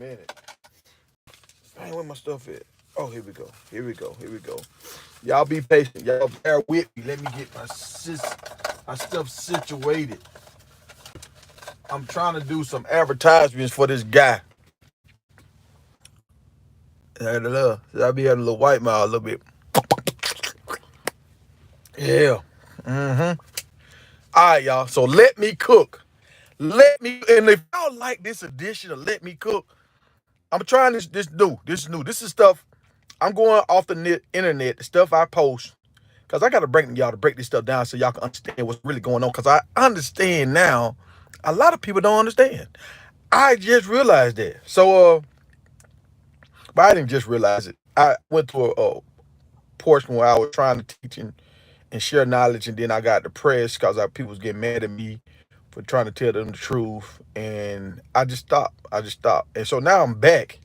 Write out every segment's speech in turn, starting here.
Minute. Dang, where my stuff at? Oh, here we go. Here we go. Here we go. Y'all be patient. Y'all bear with me. Let me get my stuff situated. I'm trying to do some advertisements for this guy. I be having a little white mouth a little bit. Yeah. Mm-hmm. All right, y'all. So let me cook. And if y'all like this edition of Let Me Cook, I'm trying this new. This is new. This is stuff I'm going off the internet, the stuff I post, because I got to bring y'all to break this stuff down so y'all can understand what's really going on. Because I understand now, a lot of people don't understand. I just realized that. But I didn't just realize it. I went to a portion where I was trying to teach and share knowledge, and then I got depressed because people was getting mad at me for trying to tell them the truth, and I just stopped. And so now I'm back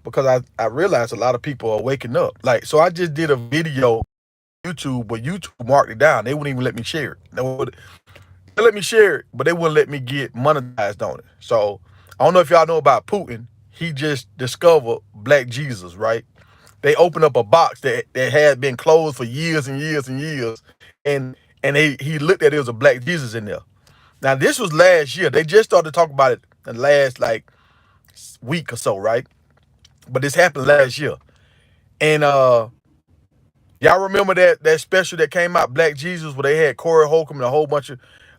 because I realized a lot of people are waking up. Like, so I just did a video YouTube, but YouTube marked it down. They wouldn't even let me share it. They let me share it, but they wouldn't let me get monetized on it. So I don't know if y'all know about Putin. He just discovered Black Jesus, right? They opened up a box that had been closed for years and years and years, and he looked at it, was a Black Jesus in there. Now this was last year. They just started talking about it the last like week or so, right? But this happened last year. And y'all remember that special that came out, Black Jesus, where they had Corey Holcomb and a whole bunch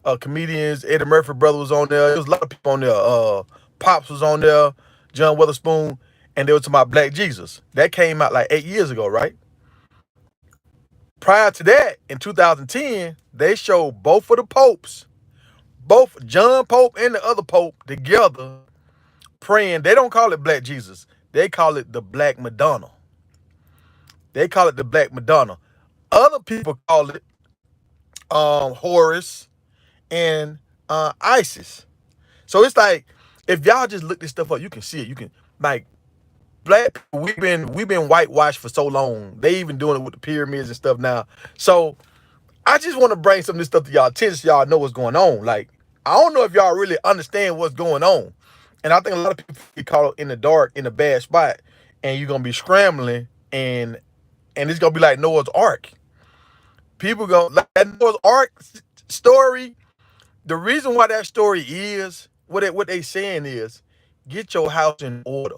of comedians. Eddie Murphy brother was on there. There was a lot of people on there. Pops was on there, John Witherspoon, and they were talking about Black Jesus. That came out like 8 years ago, right? Prior to that, in 2010, they showed both of the popes, both John Pope and the other pope together praying. They don't call it Black Jesus. They call it the Black Madonna. They call it the Black Madonna. Other people call it Horus and ISIS. So it's like, if y'all just look this stuff up, you can see it. You can, like, Black people, we've been whitewashed for so long. They even doing it with the pyramids and stuff now. So I just want to bring some of this stuff to y'all attention so y'all know what's going on. Like, I don't know if y'all really understand what's going on. And I think a lot of people get caught up in the dark in a bad spot, and you're gonna be scrambling, and it's gonna be like Noah's Ark. People go like that Noah's Ark story. The reason why that story is what they saying is, get your house in order.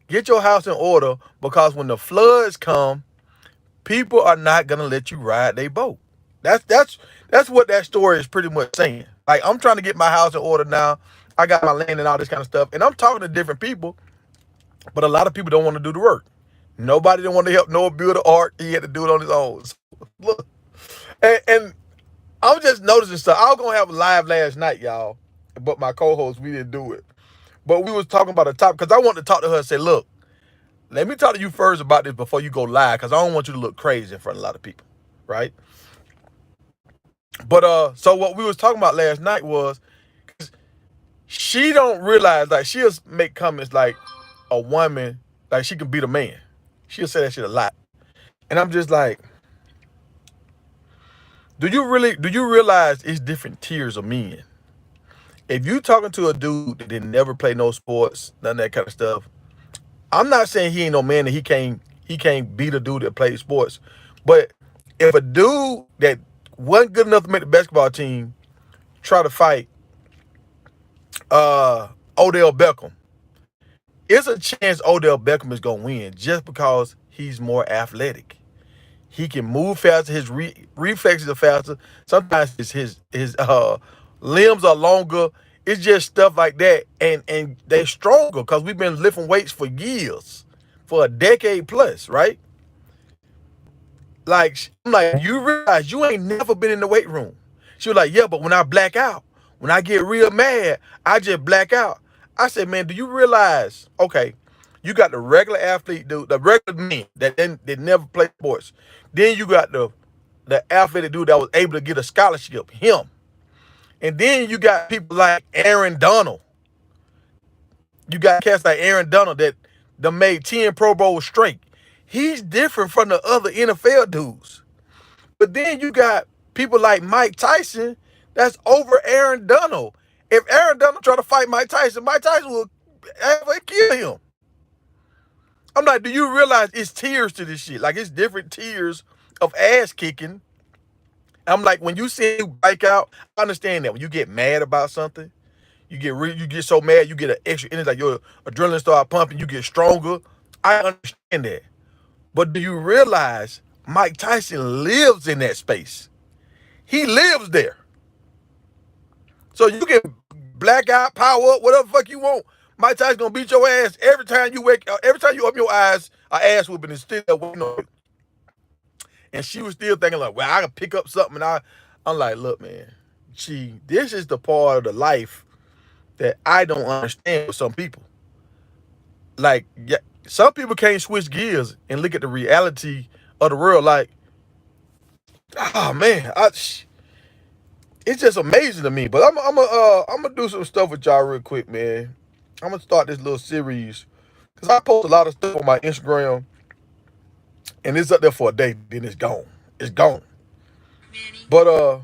Get your house in order, because when the floods come, people are not gonna let you ride their boat. That's what that story is pretty much saying. Like, I'm trying to get my house in order now. I got my land and all this kind of stuff, and I'm talking to different people, but a lot of people don't want to do the work. Nobody didn't want to help Noah build the ark. He had to do it on his own. So, look, and I'm just noticing stuff. I was gonna have a live last night, y'all, but my co-host, we didn't do it. But we was talking about a topic because I wanted to talk to her and say, look, let me talk to you first about this before you go live, because I don't want you to look crazy in front of a lot of people, right? But so what we was talking about last night was, she don't realize, like, she'll make comments like a woman, like she can beat a man. She'll say that shit a lot. And I'm just like, do you realize it's different tiers of men? If you talking to a dude that didn't never play no sports, none of that kind of stuff, I'm not saying he ain't no man that he can't beat a dude that plays sports. But if a dude that wasn't good enough to make the basketball team try to fight Odell Beckham, it's a chance Odell Beckham is gonna win just because he's more athletic. He can move faster. His reflexes are faster. Sometimes his limbs are longer. It's just stuff like that, and they're stronger because we've been lifting weights for years, for a decade plus, right? Like, I'm like, you realize you ain't never been in the weight room. She was like, yeah, but when I black out, when I get real mad, I just black out. I said, man, do you realize? Okay, you got the regular athlete, dude, the regular man that never played sports. Then you got the athletic dude that was able to get a scholarship, him. And then you got people like Aaron Donald. You got cats like Aaron Donald that made 10 Pro Bowls straight. He's different from the other NFL dudes. But then you got people like Mike Tyson that's over Aaron Donald. If Aaron Donald try to fight Mike Tyson will ever kill him. I'm like, do you realize it's tiers to this shit? Like, it's different tiers of ass kicking. I'm like, when you see you bike out, I understand that. When you get mad about something, you get so mad, you get an extra energy, like your adrenaline start pumping, you get stronger. I understand that. But do you realize Mike Tyson lives in that space? He lives there. So you can black out, power up, whatever the fuck you want. Mike Tyson gonna beat your ass every time you wake. Every time you open your eyes, an ass whooping is still waiting on you. And she was still thinking like, well, I can pick up something. And I'm like, look, man, this is the part of the life that I don't understand with some people. Like, yeah, some people can't switch gears and look at the reality of the world. Like, oh man, it's just amazing to me. But I'm gonna do some stuff with y'all real quick, man. I'm gonna start this little series because I post a lot of stuff on my Instagram, and it's up there for a day, then it's gone. It's gone. But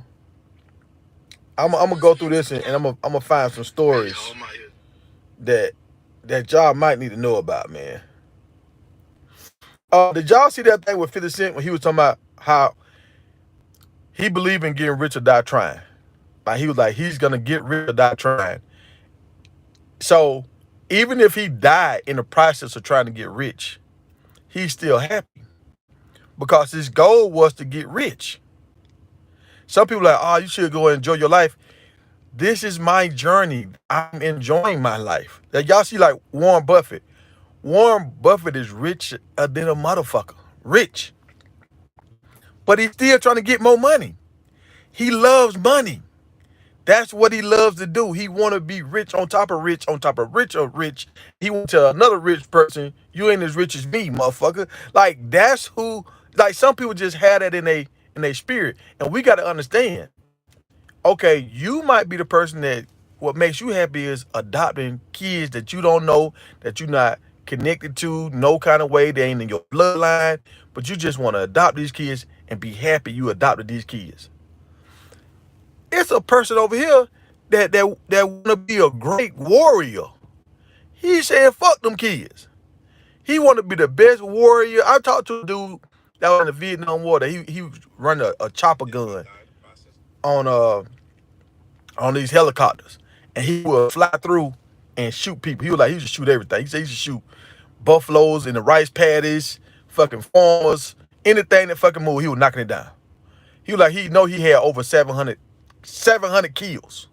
I'm gonna go through this, and I'm gonna find some stories that y'all might need to know about, man. Did y'all see that thing with 50 Cent when he was talking about how he believed in getting rich or die trying? Like, he was like, he's gonna get rich or die trying. So even if he died in the process of trying to get rich, he's still happy because his goal was to get rich. Some people are like, oh, you should go enjoy your life. This is my journey. I'm enjoying my life. Like, y'all see, like Warren Buffett. Warren Buffett is rich than a motherfucker. Rich. But he's still trying to get more money. He loves money. That's what he loves to do. He want to be rich on top of rich on top of rich or rich. He went to another rich person. You ain't as rich as me, motherfucker. Like, that's who. Like, some people just have that in a spirit, and we got to understand. Okay, you might be the person that what makes you happy is adopting kids that you don't know, that you're not connected to, no kind of way. They ain't in your bloodline, but you just want to adopt these kids and be happy you adopted these kids. It's a person over here that want to be a great warrior. He said, "Fuck them kids." He want to be the best warrior. I talked to a dude that was in the Vietnam War. That he was running a chopper gun on these helicopters, and he would fly through and shoot people. He was like, he used to shoot everything. He said he used to shoot buffaloes in the rice paddies, fucking farmers, anything that fucking moved. He was knocking it down. He was like, he had over 700 kills.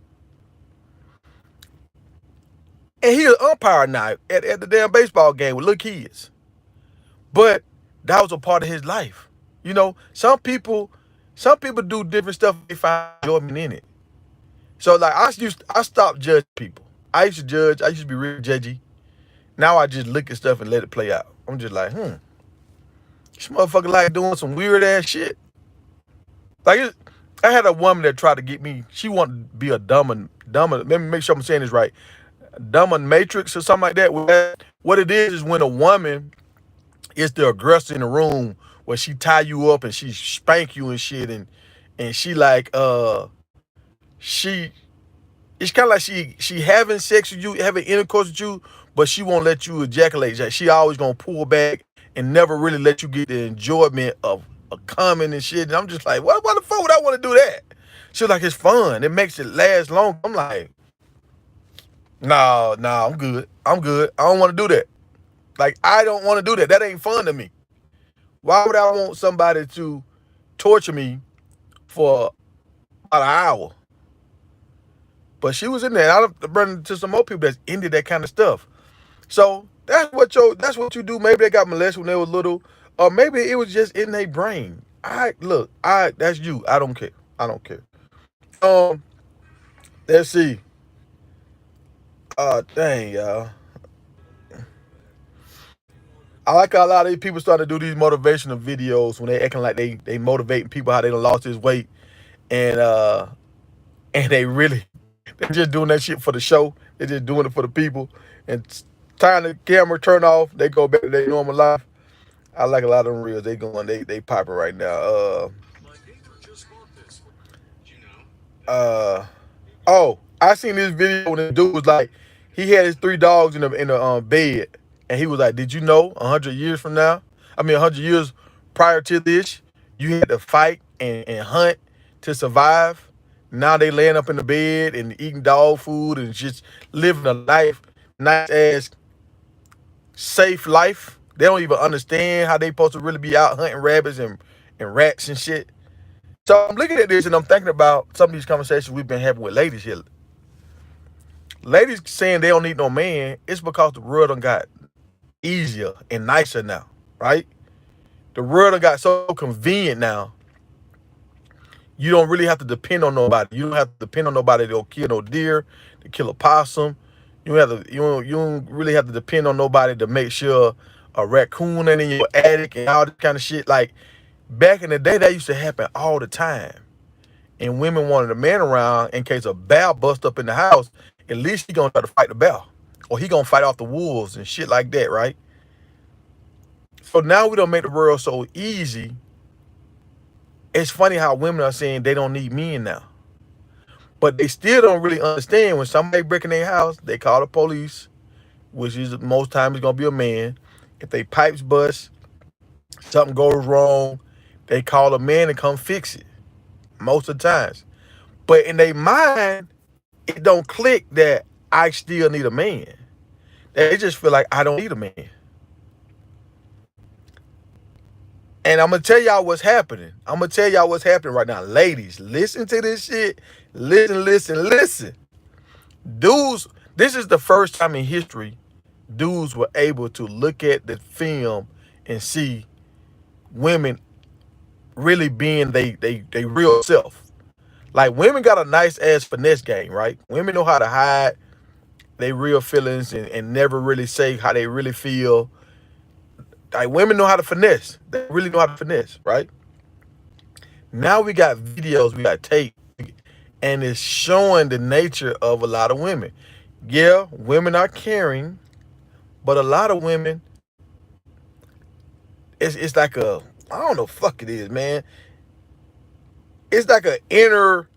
And he an umpire now at the damn baseball game with little kids. But that was a part of his life. You know, some people do different stuff. They find enjoyment in it. So like I stopped judging people. I used to judge. I used to be real judgy. Now I just look at stuff and let it play out. I'm just like, this motherfucker like doing some weird ass shit. Like, I had a woman that tried to get me. She wanted to be a dumb. Let me make sure I'm saying this right. Matrix or something like that. What it is when a woman is the aggressor in the room where she tie you up and she spank you and shit, and she like she it's kind of like she having sex with you, having intercourse with you, but she won't let you ejaculate. Like, she always gonna pull back and never really let you get the enjoyment of coming and shit. And I'm just like, why the fuck would I want to do that? She's like, it's fun. It makes it last long. I'm like, no, I'm good. I don't want to do that. Like, I don't want to do that. That ain't fun to me. Why would I want somebody to torture me for about an hour? But she was in there. I've run into some more people that's into that kind of stuff. So that's what you do. Maybe they got molested when they were little, or maybe it was just in their brain. That's you. I don't care. Let's see. Dang, y'all. I like how a lot of these people start to do these motivational videos when they acting like they motivating people how they done lost this weight, and they're just doing that shit for the show. They're just doing it for the people, and time the camera turn off, they go back to their normal life. I like a lot of them reels. They popping right now. Oh, I seen this video when the dude was like, He had his 3 dogs in the bed, and he was like, "Did you know 100 years from now? I mean, 100 years prior to this, you had to fight and hunt to survive. Now they laying up in the bed and eating dog food and just living a life, nice ass, safe life. They don't even understand how they supposed to really be out hunting rabbits and rats and shit." So I'm looking at this and I'm thinking about some of these conversations we've been having with ladies here. Ladies saying they don't need no man, it's because the world done got easier and nicer now, right? The world done got so convenient now. You don't really have to depend on nobody. You don't have to depend on nobody to kill no deer, to kill a possum. You don't really have to depend on nobody to make sure a raccoon ain't in your attic and all this kind of shit. Like back in the day, that used to happen all the time. And women wanted a man around in case a bear bust up in the house. At least he gonna try to fight the bear, or he gonna fight off the wolves and shit like that, right? So now we don't make the world so easy. It's funny how women are saying they don't need men now, but they still don't really understand when somebody breaking their house, they call the police, which is most times it's gonna be a man. If they pipes bust, something goes wrong, they call a man to come fix it most of the times. But in their mind, it don't click that I still need a man. They just feel like I don't need a man. And I'm gonna tell y'all what's happening. I'm gonna tell y'all what's happening right now. Ladies, listen to this shit. Listen, listen, listen. Dudes, this is the first time in history dudes were able to look at the film and see women really being they real self. Like women got a nice ass finesse game, right? Women know how to hide their real feelings and never really say how they really feel. Like women know how to finesse. They really know how to finesse, right? Now we got videos, we got tape, and it's showing the nature of a lot of women. Yeah, women are caring, but a lot of women, it's like a, I don't know, fuck it is, man. It's like a inner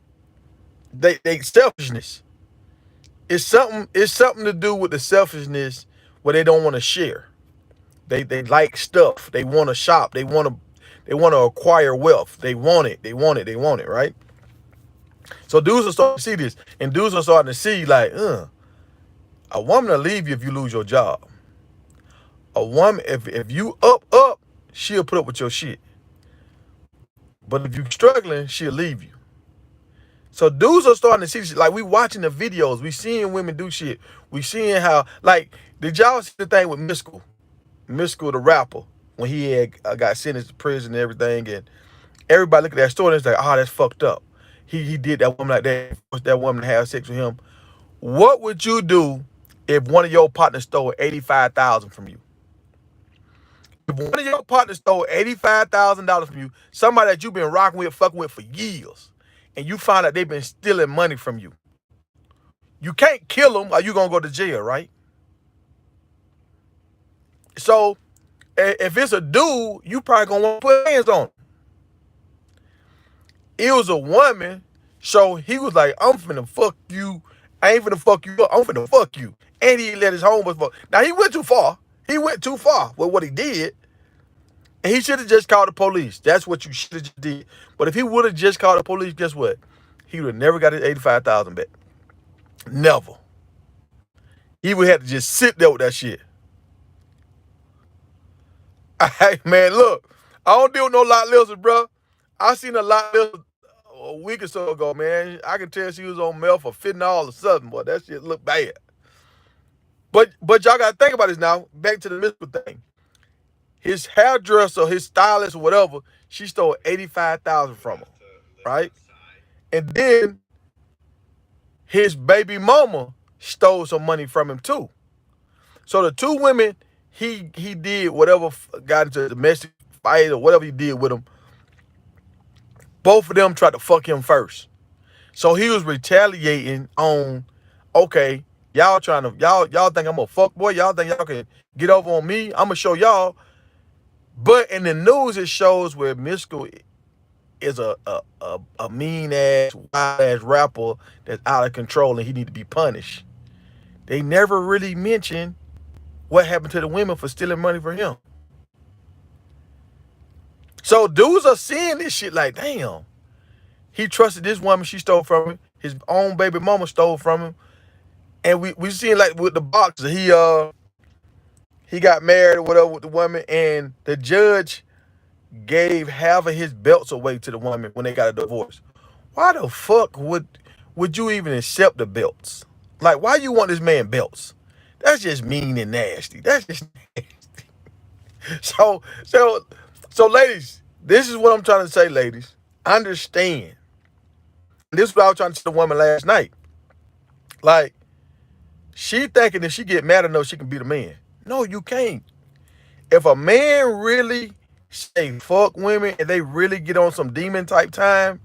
they selfishness. It's something to do with the selfishness where they don't want to share. They like stuff. They want to shop. They want to acquire wealth. They want it. They want it. They want it. Right. So dudes are starting to see this, and dudes are starting to see like, a woman will leave you if you lose your job. A woman, if you up, she'll put up with your shit. But if you struggling, she'll leave you. So dudes are starting to see shit. Like we watching the videos, we seeing women do shit. We seeing how, like, did y'all see the thing with Mystical? Mystical the rapper, when he had got sentenced to prison and everything, and everybody look at that story and it's like, oh, that's fucked up. He did that woman like that, forced that woman to have sex with him. What would you do if one of your partners stole 85,000 from you? If one of your partners stole $85,000 from you, somebody that you've been rocking with, fucking with for years, and you find out they've been stealing money from you, you can't kill them or you gonna go to jail, right? So if it's a dude, you probably gonna want to put hands on him. It was a woman, so he was like, I'm finna fuck you. I ain't finna fuck you up. I'm finna fuck you. And he let his homeboys fuck. Now he went too far. He went too far with what he did. And he should have just called the police. That's what you should have just did. But if he would have just called the police, guess what? He would have never got his 85,000 back. Never. He would have to just sit there with that shit. Hey, man, look. I don't deal with no lot lizards, bro. I seen a lot lizard a week or so ago, man. I can tell she was on meth or fentanyl or something, boy. That shit look bad. But y'all gotta think about this now. Back to the mystical thing. His hairdresser, his stylist, or whatever, she stole 85,000 from him, right? And then his baby mama stole some money from him too. So the two women, he did whatever, got into a domestic fight or whatever he did with them. Both of them tried to fuck him first. So he was retaliating on, okay, y'all think I'm a fuck boy? Y'all think y'all can get over on me? I'm gonna show y'all. But in the news, it shows where Mystical is a mean ass, wild ass rapper that's out of control and he need to be punished. They never really mention what happened to the women for stealing money from him. So dudes are seeing this shit like, damn, he trusted this woman, she stole from him. His own baby mama stole from him. And we seen like with the boxer, he got married or whatever with the woman, and the judge gave half of his belts away to the woman when they got a divorce. Why the fuck would you even accept the belts? Like, why you want this man belts? That's just mean and nasty. That's just nasty. So, so, so, ladies, this is what I'm trying to say, ladies. Understand. This is what I was trying to tell the woman last night. Like, she thinking if she get mad enough, she can beat a man. No, you can't. If a man really say fuck women and they really get on some demon type time,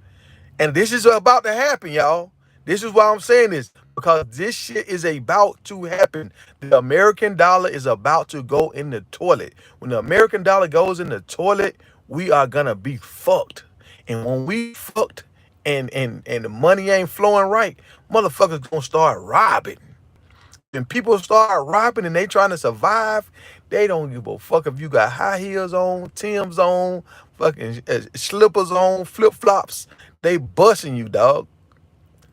and this is about to happen, y'all. This is why I'm saying this, because this shit is about to happen. The American dollar is about to go in the toilet. When the American dollar goes in the toilet, we are gonna be fucked. And when we fucked and the money ain't flowing right, motherfuckers gonna start robbing. When people start robbing and they trying to survive, they don't give a fuck if you got high heels on, Tim's on, fucking slippers on, flip-flops. They busting you, dog.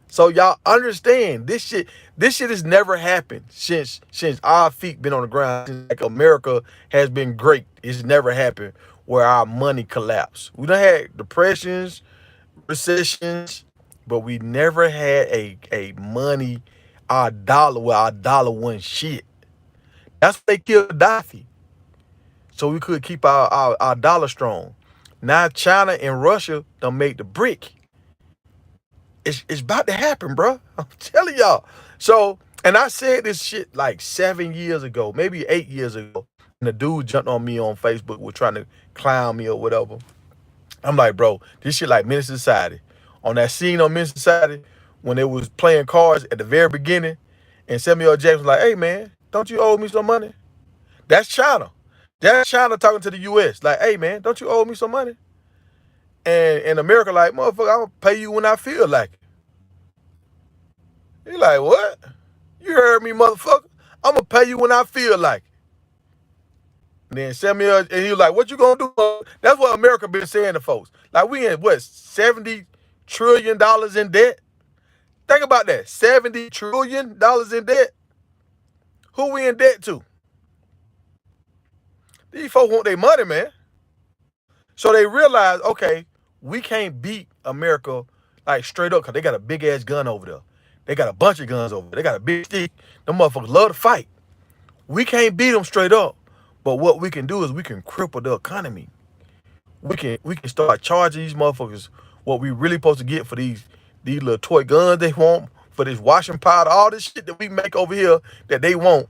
So y'all understand this shit has never happened since our feet been on the ground. Since, like, America has been great. It's never happened where our money collapsed. We done had depressions, recessions, but we never had a money, our dollar, where our dollar wasn't shit. That's why they killed Gaddafi, so we could keep our dollar strong. Now China and Russia done make the brick. It's about to happen, bro. I'm telling y'all. So, and I said this shit like 7 years ago, maybe 8 years ago. And the dude jumped on me on Facebook, was trying to clown me or whatever. I'm like, bro, this shit like Menace Society. On that scene on Menace Society, when they was playing cards at the very beginning, and Samuel L. Jackson was like, hey, man, don't you owe me some money? That's China. That's China talking to the U.S. Like, hey, man, don't you owe me some money? And America like, motherfucker, I'm going to pay you when I feel like it. He like, what? You heard me, motherfucker. I'm going to pay you when I feel like it. And then Samuel, and he was like, what you going to do? That's what America been saying to folks. Like, we in, what, $70 trillion in debt? Think about that. $70 trillion in debt. Who we in debt to? These folks want their money, man. So they realize, okay, we can't beat America like straight up because they got a big ass gun over there. They got a bunch of guns over there. They got a big stick. Them motherfuckers love to fight. We can't beat them straight up. But what we can do is we can cripple the economy. We can start charging these motherfuckers what we really supposed to get for these little toy guns they want, for this washing powder, all this shit that we make over here that they want.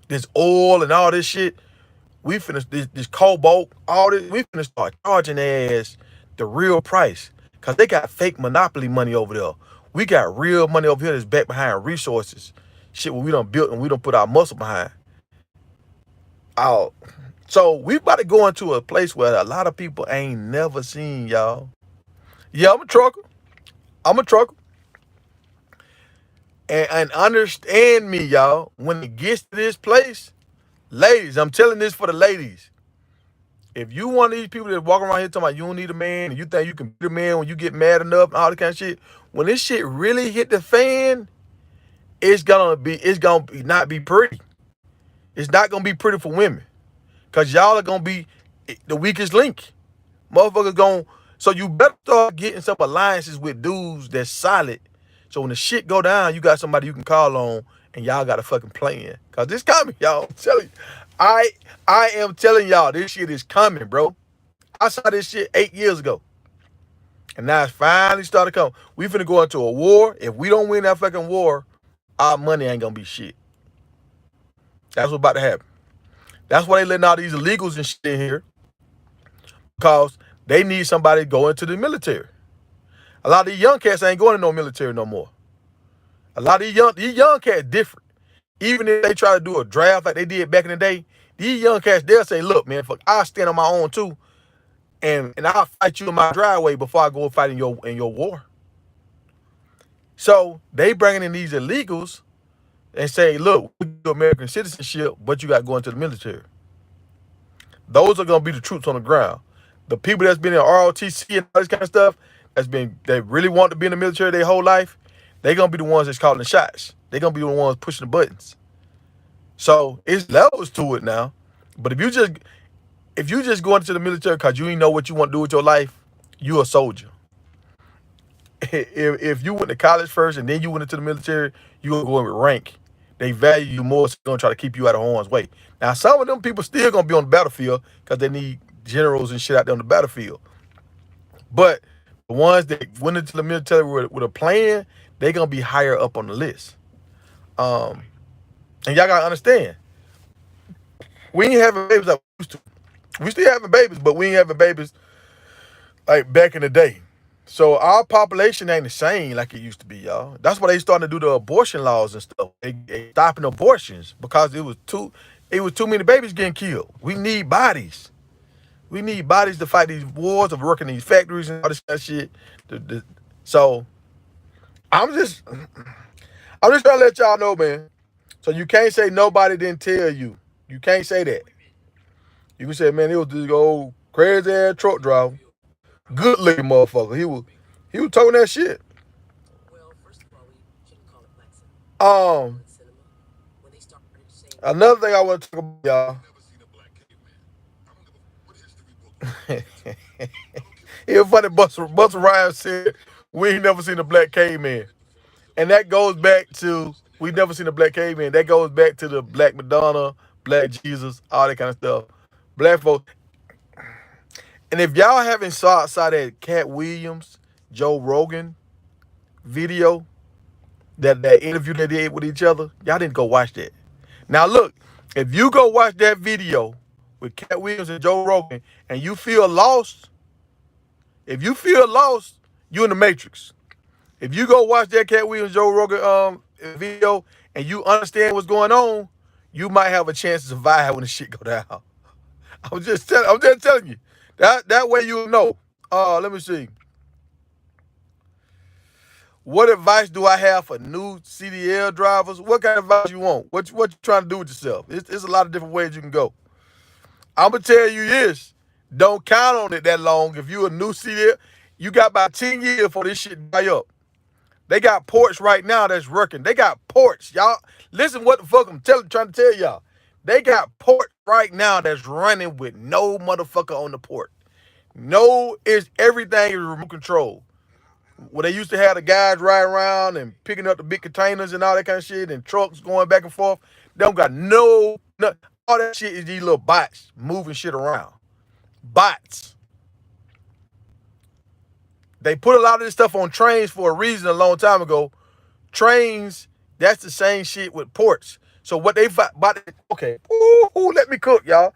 This oil and all this shit. We finna, this cobalt, all this, we finna start charging their ass the real price. Cause they got fake monopoly money over there. We got real money over here that's back behind resources. Shit what we done built and we done put our muscle behind. So we about to go into a place where a lot of people ain't never seen, y'all. Yeah, I'm a trucker. And understand me, y'all. When it gets to this place, ladies, I'm telling this for the ladies. If you one of these people that walk around here talking about you don't need a man and you think you can beat a man when you get mad enough and all that kind of shit, when this shit really hit the fan, it's gonna not be pretty. It's not gonna be pretty for women. Cause y'all are gonna be the weakest link. So you better start getting some alliances with dudes that's solid. So when the shit go down, you got somebody you can call on and y'all got a fucking plan. Cause this coming, y'all. I'm telling you. I am telling y'all, this shit is coming, bro. I saw this shit 8 years ago. And now it's finally started coming. We finna go into a war. If we don't win that fucking war, our money ain't gonna be shit. That's what's about to happen. That's why they letting all these illegals and shit in here. Because they need somebody to go into the military. A lot of these young cats ain't going to no military no more. A lot of these young cats different. Even if they try to do a draft like they did back in the day, these young cats, they'll say, look, man, fuck, I'll stand on my own too. And I'll fight you in my driveway before I go fight in your war. So they bringing in these illegals. and say, look, we do American citizenship, but you got to go into the military. Those are gonna be the troops on the ground. The people that's been in ROTC and all this kind of stuff, that really want to be in the military their whole life, they're gonna be the ones that's calling the shots. They're gonna be the ones pushing the buttons. So it's levels to it now. But if you just go into the military because you ain't know what you want to do with your life, you a soldier. If you went to college first and then you went into the military, you gonna go in with rank. They value you more, so they're gonna try to keep you out of harm's way. Now, some of them people still gonna be on the battlefield because they need generals and shit out there on the battlefield. But the ones that went into the military with a plan, they gonna be higher up on the list. And y'all gotta understand, we ain't having babies like we used to. We still having babies, but we ain't having babies like back in the day. So our population ain't the same like it used to be, y'all. That's why they starting to do the abortion laws and stuff. They stopping abortions because it was too many babies getting killed. We need bodies. We need bodies to fight these wars of working these factories and all this kind of shit. So I'm just trying to let y'all know, man. So you can't say nobody didn't tell you. You can't say that. You can say, man, it was this old crazy ass truck driver. Good looking motherfucker. He was talking that shit. Um, Another thing I want to talk about, y'all. It was funny. Busta Rhymes said we ain't never seen a black caveman, and that goes back to we never seen a black caveman. That goes back to the Black Madonna, Black Jesus, all that kind of stuff. Black folks. And if y'all haven't saw that Cat Williams, Joe Rogan video, that interview they did with each other, y'all didn't go watch that. Now look, if you go watch that video with Cat Williams and Joe Rogan and you feel lost, you in the Matrix. If you go watch that Cat Williams Joe Rogan video and you understand what's going on, you might have a chance to survive when the shit go down. I'm just telling you. That way you'll know. Let me see. What advice do I have for new CDL drivers? What kind of advice you want? What you trying to do with yourself? It's a lot of different ways you can go. I'm gonna tell you this. Don't count on it that long. If you a new CDL, you got about 10 years for this shit to die up. They got ports right now that's working. They got ports, y'all. Listen what the fuck I'm trying to tell y'all. They got ports right now that's running with no motherfucker on the port. No, everything is remote control. Where they used to have the guys riding around and picking up the big containers and all that kind of shit and trucks going back and forth. They don't got no all that shit is these little bots moving shit around. Bots. They put a lot of this stuff on trains for a reason a long time ago. Trains, that's the same shit with ports. So what they okay, let me cook, y'all.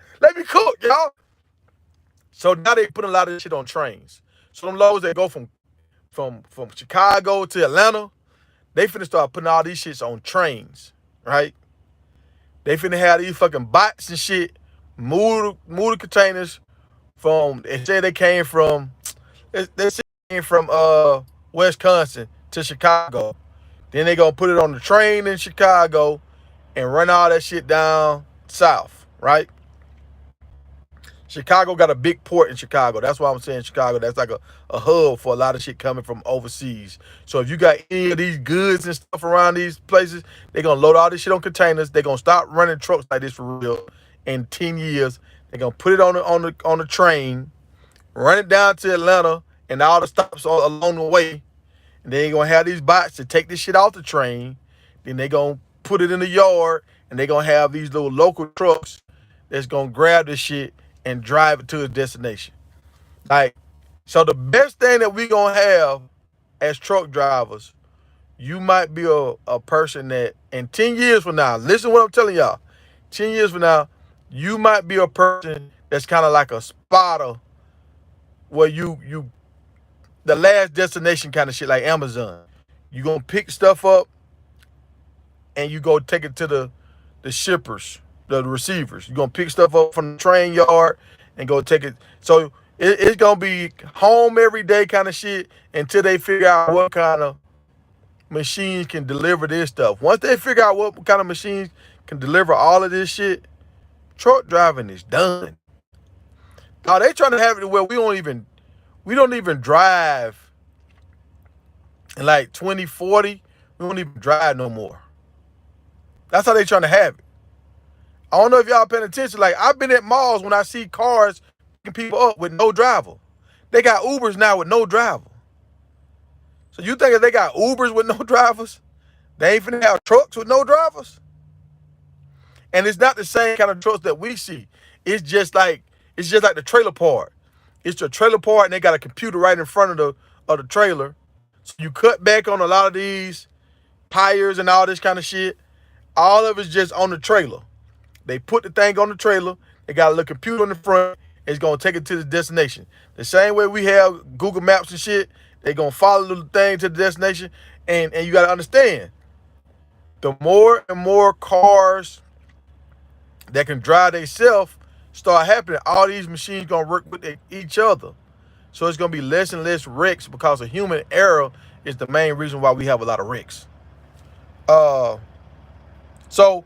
So now they put a lot of this shit on trains. So them loads that go from Chicago to Atlanta, they finna start putting all these shits on trains, right? They finna have these fucking bots and shit move the containers from. They say they came from. They say they came from Wisconsin to Chicago. Then they gonna put it on the train in Chicago and run all that shit down south, right? Chicago got a big port in Chicago. That's why I'm saying Chicago. That's like a hub for a lot of shit coming from overseas. So if you got any of these goods and stuff around these places, they're going to load all this shit on containers. They're going to start running trucks like this for real in 10 years. They're going to put it on the train, run it down to Atlanta and all the stops along the way. And then you're going to have these bots to take this shit off the train. Then they're going to put it in the yard and they're going to have these little local trucks that's going to grab this shit and drive it to its destination. Like, so the best thing that we gonna have as truck drivers, you might be a person that in 10 years from now, listen to what I'm telling y'all, 10 years from now, you might be a person that's kind of like a spotter where you the last destination kind of shit, like Amazon. You gonna pick stuff up and you go take it to the shippers, the receivers. You're going to pick stuff up from the train yard and go take it. So it's going to be home every day kind of shit until they figure out what kind of machines can deliver this stuff. Once they figure out what kind of machines can deliver all of this shit, truck driving is done. Now they trying to have it where we don't even drive in like 2040. We don't even drive no more. That's how they trying to have it. I don't know if y'all paying attention. Like, I've been at malls when I see cars picking people up with no driver. They got Ubers now with no driver. So you think if they got Ubers with no drivers, they ain't finna have trucks with no drivers? And it's not the same kind of trucks that we see. It's just like the trailer part. It's the trailer part, and they got a computer right in front of the trailer. So you cut back on a lot of these tires and all this kind of shit. All of it's just on the trailer. They put the thing on the trailer. They got a little computer on the front. It's gonna take it to the destination. The same way we have Google Maps and shit. They gonna follow the thing to the destination. And you gotta understand, the more and more cars that can drive themselves start happening, all these machines gonna work with each other. So it's gonna be less and less wrecks because of human error is the main reason why we have a lot of wrecks. So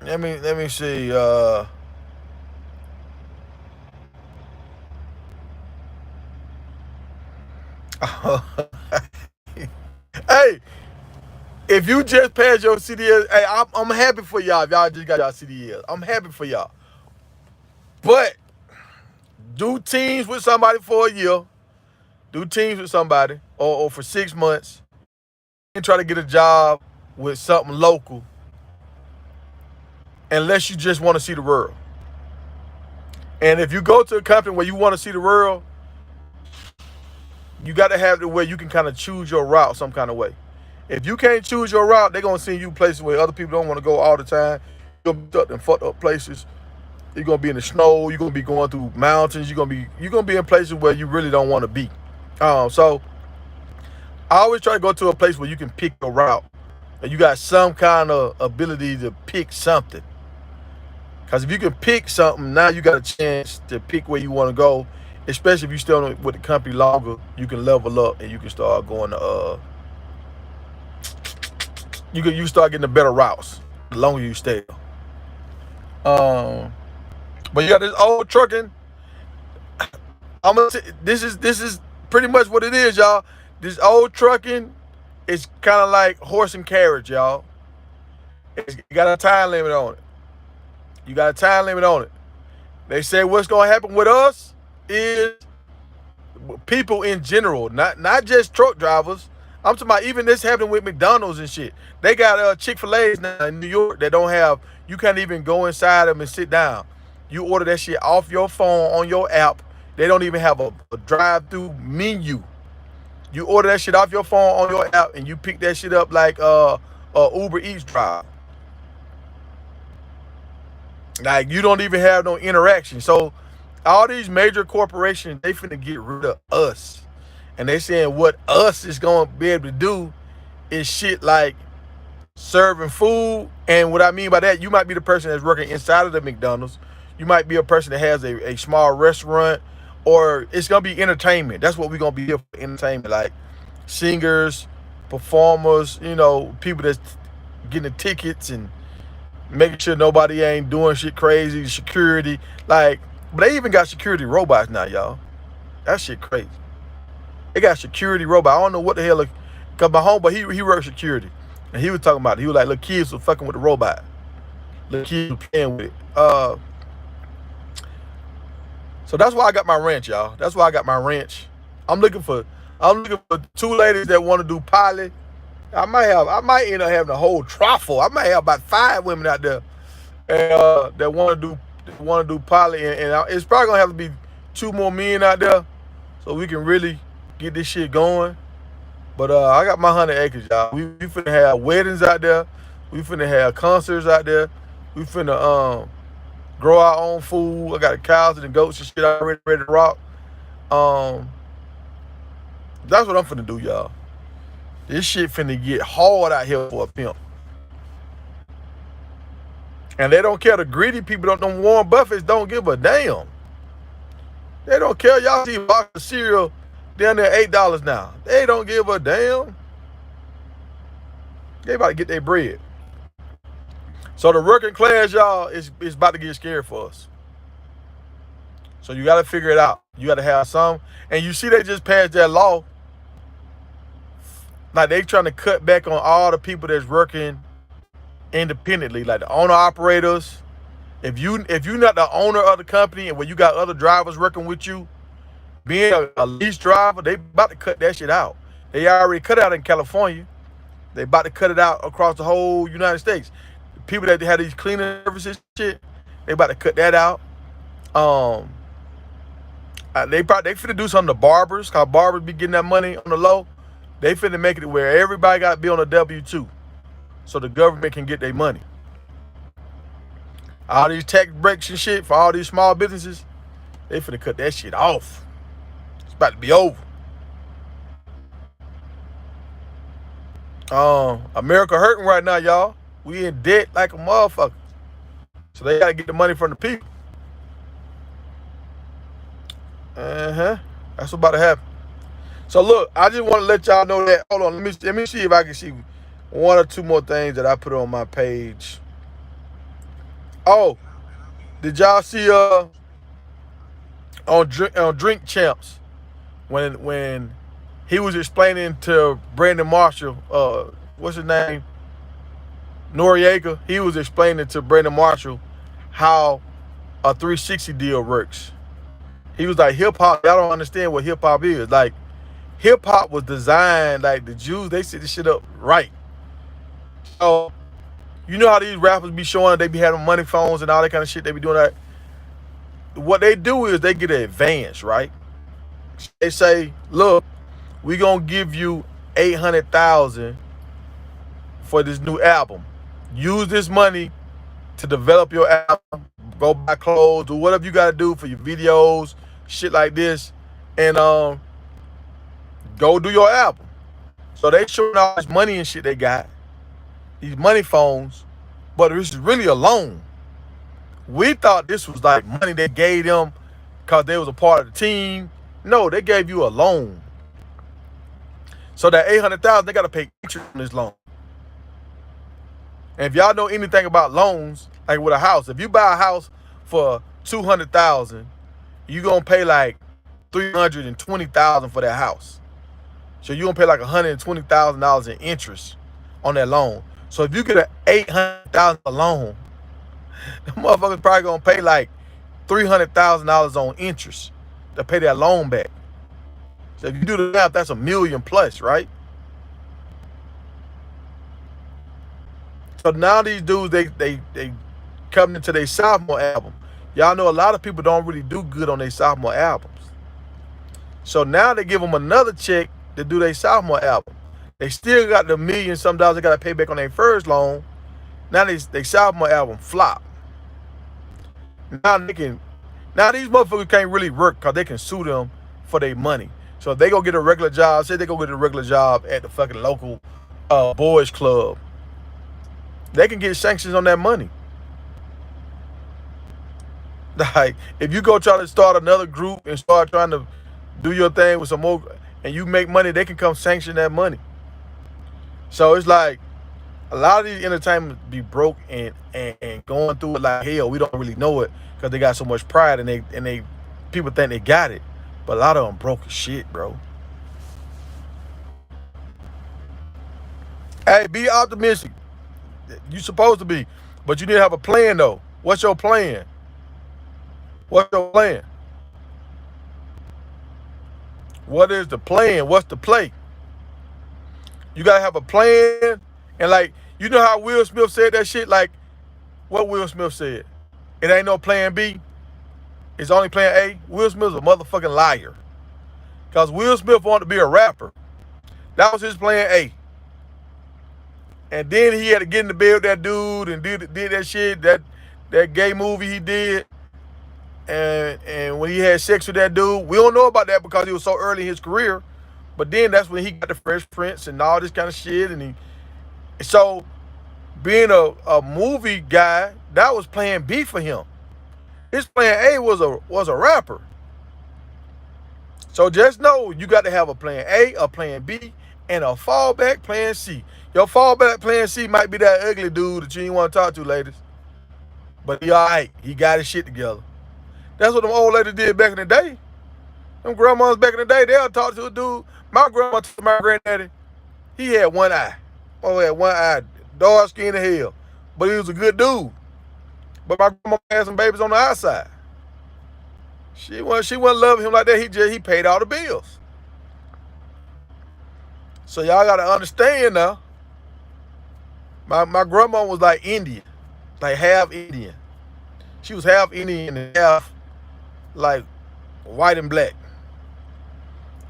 let me see. Hey, if you just passed your CDL, hey, I'm happy for y'all. If y'all just got y'all CDL, I'm happy for y'all. But do teams with somebody for a year. Do teams with somebody or for 6 months and try to get a job with something local, unless you just want to see the world. And if you go to a company where you want to see the world, you got to have it where you can kind of choose your route some kind of way. If you can't choose your route, they're going to send you places where other people don't want to go all the time. You're going to be stuck in fucked up places. You're going to be in the snow. You're going to be going through mountains. You're going to be in places where you really don't want to be. So I always try to go to a place where you can pick a route and you got some kind of ability to pick something. Because if you can pick something, now you got a chance to pick where you want to go. Especially if you still with the company longer, you can level up and you can start going to you start getting the better routes the longer you stay. But you got this old trucking. This is pretty much what it is, y'all. This old trucking is kind of like horse and carriage, y'all. You got a time limit on it. They say what's gonna happen with us is people in general, not just truck drivers. I'm talking about even this happening with McDonald's and shit. They got Chick-fil-A's now in New York that don't have, you can't even go inside them and sit down. You order that shit off your phone on your app. They don't even have a drive-through menu. You order that shit off your phone on your app and you pick that shit up like Uber Eats drive. Like, you don't even have no interaction. So all these major corporations, they finna get rid of us. And they saying what us is gonna be able to do is shit like serving food. And what I mean by that, you might be the person that's working inside of the McDonald's. You might be a person that has a small restaurant, or it's gonna be entertainment. That's what we're gonna be here for, entertainment, like singers, performers, people that's getting the tickets and making sure nobody ain't doing shit crazy, security. But they even got security robots now, y'all. That shit crazy. They got security robots. I don't know what the hell, cause my homeboy, he works security. And he was talking about it. He was like, little kids were fucking with the robot. Little kids were playing with it. So that's why I got my ranch, y'all. That's why I got my ranch. I'm looking for 2 ladies that want to do poly. I might end up having a whole truffle. I might have about 5 women out there and, that want to do poly, and it's probably gonna have to be 2 more men out there so we can really get this shit going. But I got my 100 acres, y'all. We finna have weddings out there. We finna have concerts out there. We finna grow our own food. I got the cows and the goats and shit already ready to rock. That's what I'm finna do, y'all. This shit finna get hard out here for a pimp. And they don't care. The greedy people, them Warren Buffetts don't give a damn. They don't care. Y'all see a box of cereal Down there $8 now. They don't give a damn. They about to get their bread. So the working class, y'all, is about to get scared for us. So you got to figure it out. You got to have some. And you see they just passed that law. Like they trying to cut back on all the people that's working independently, like the owner operators. If you're not the owner of the company and when you got other drivers working with you, being a lease driver, they about to cut that shit out. They already cut it out in California. They about to cut it out across the whole United States. The people that had these cleaning services shit, they about to cut that out. They finna do something to barbers, cause barbers be getting that money on the low. They finna make it where everybody got to be on a W-2, so the government can get their money. All these tax breaks and shit for all these small businesses, they finna cut that shit off. It's about to be over. America hurting right now, y'all. We in debt like a motherfucker. So they gotta get the money from the people. That's what's about to happen. So look, I just want to let y'all know that. Hold on, let me see if I can see one or two more things that I put on my page. Oh, did y'all see on Drink Champs when he was explaining to Brandon Marshall, what's his name? Noriega. He was explaining to Brandon Marshall how a 360 deal works. He was like, hip hop, y'all don't understand what hip hop is. Like, hip hop was designed, like the Jews, they set this shit up right. So, you know how these rappers be showing, they be having money phones and all that kind of shit, they be doing that. What they do is they get an advance, right? They say, look, we gonna give you $800,000 for this new album. Use this money to develop your album, go buy clothes, do whatever you gotta do for your videos, shit like this, and go do your album. So they showing all this money and shit they got, these money phones, but this is really a loan. We thought this was like money they gave them because they was a part of the team. No, they gave you a loan. So that $800,000, they got to pay interest on this loan. And if y'all know anything about loans, like with a house, if you buy a house for $200,000, you gonna pay like $320,000 for that house. So you gonna pay like $120,000 in interest on that loan. So if you get an $800,000 loan, the motherfucker's probably gonna pay like $300,000 on interest to pay that loan back. So if you do the math, that's $1 million plus, right? So now these dudes, they come into their sophomore album. Y'all know a lot of people don't really do good on their sophomore albums. So now they give them another check to do their sophomore album. They still got the $1 million some dollars they got to pay back on their first loan. Now they sophomore album flop. Now these motherfuckers can't really work because they can sue them for their money. So if they go get a regular job, say they go get a regular job at the fucking local boys club, they can get sanctions on that money. Like, if you go try to start another group and start trying to do your thing with some more, and you make money, they can come sanction that money. So it's like, a lot of these entertainment be broke and going through it like hell. We don't really know it because they got so much pride and they people think they got it. But a lot of them broke as shit, bro. Hey, be optimistic. You supposed to be. But you need to have a plan, though. What's your plan? What's your plan? What is the plan? What's the play? You got to have a plan. And, like, you know how Will Smith said that shit? Like, what Will Smith said? It ain't no plan B. It's only plan A. Will Smith's a motherfucking liar. Because Will Smith wanted to be a rapper. That was his plan A. And then he had to get in the bed with that dude and did that shit, that gay movie he did. And when he had sex with that dude, we don't know about that because he was so early in his career. But then that's when he got the Fresh Prince and all this kind of shit. So being a movie guy, that was plan B for him. His plan A was a rapper. So just know you got to have a plan A, a plan B, and a fallback plan C. Your fallback plan C might be that ugly dude that you ain't want to talk to, ladies. But he all right. He got his shit together. That's what them old ladies did back in the day. Them grandmas back in the day, they'll talk to a dude. My grandma told my granddaddy, he had one eye. Oh, he had one eye. Dark skin to hell. But he was a good dude. But my grandma had some babies on the outside. She wasn't loving him like that. He paid all the bills. So y'all gotta understand now. My grandma was like Indian, like half Indian. She was half Indian and half like white and black.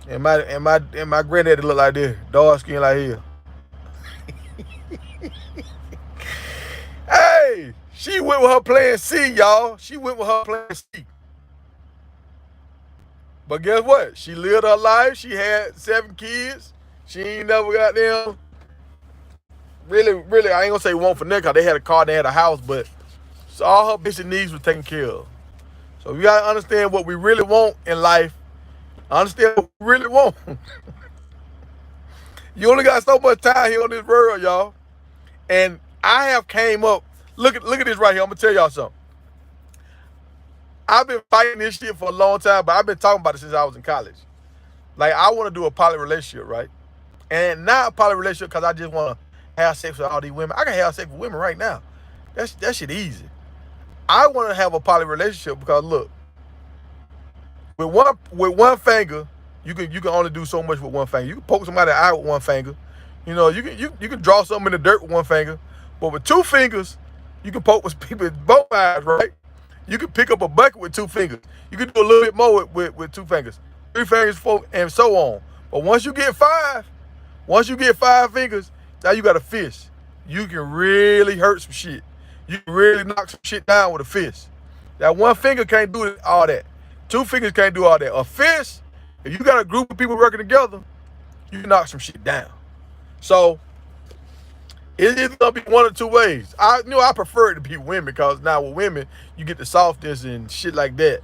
And my granddaddy looked like this, dark skin like hell. Hey, she went with her plan C, y'all. She went with her plan C. But guess what? She lived her life. She had 7 kids. She ain't never got them. Really, I ain't gonna say one for nothing. They had a car, they had a house, but so all her basic needs were taken care of. So we gotta understand what we really want in life. Understand what we really want. You only got so much time here on this world, y'all. And I have came up. Look at this right here. I'm gonna tell y'all something. I've been fighting this shit for a long time, but I've been talking about it since I was in college. Like I want to do a poly relationship, right? And not a poly relationship because I just want to have sex with all these women. I can have sex with women right now. That shit easy. I want to have a poly relationship because look, with one finger, you can only do so much with one finger. You can poke somebody in the eye with one finger. You know, you can draw something in the dirt with one finger. But with 2 fingers, you can poke with people with both eyes, right? You can pick up a bucket with 2 fingers. You can do a little bit more with 2 fingers. 3 fingers, 4, and so on. But once you get 5 fingers, now you got a fist. You can really hurt some shit. You can really knock some shit down with a fist. That one finger can't do all that. 2 fingers can't do all that. A fist, if you got a group of people working together, you can knock some shit down. So it's either gonna be one or 2 ways. I prefer it to be women because now with women you get the softness and shit like that.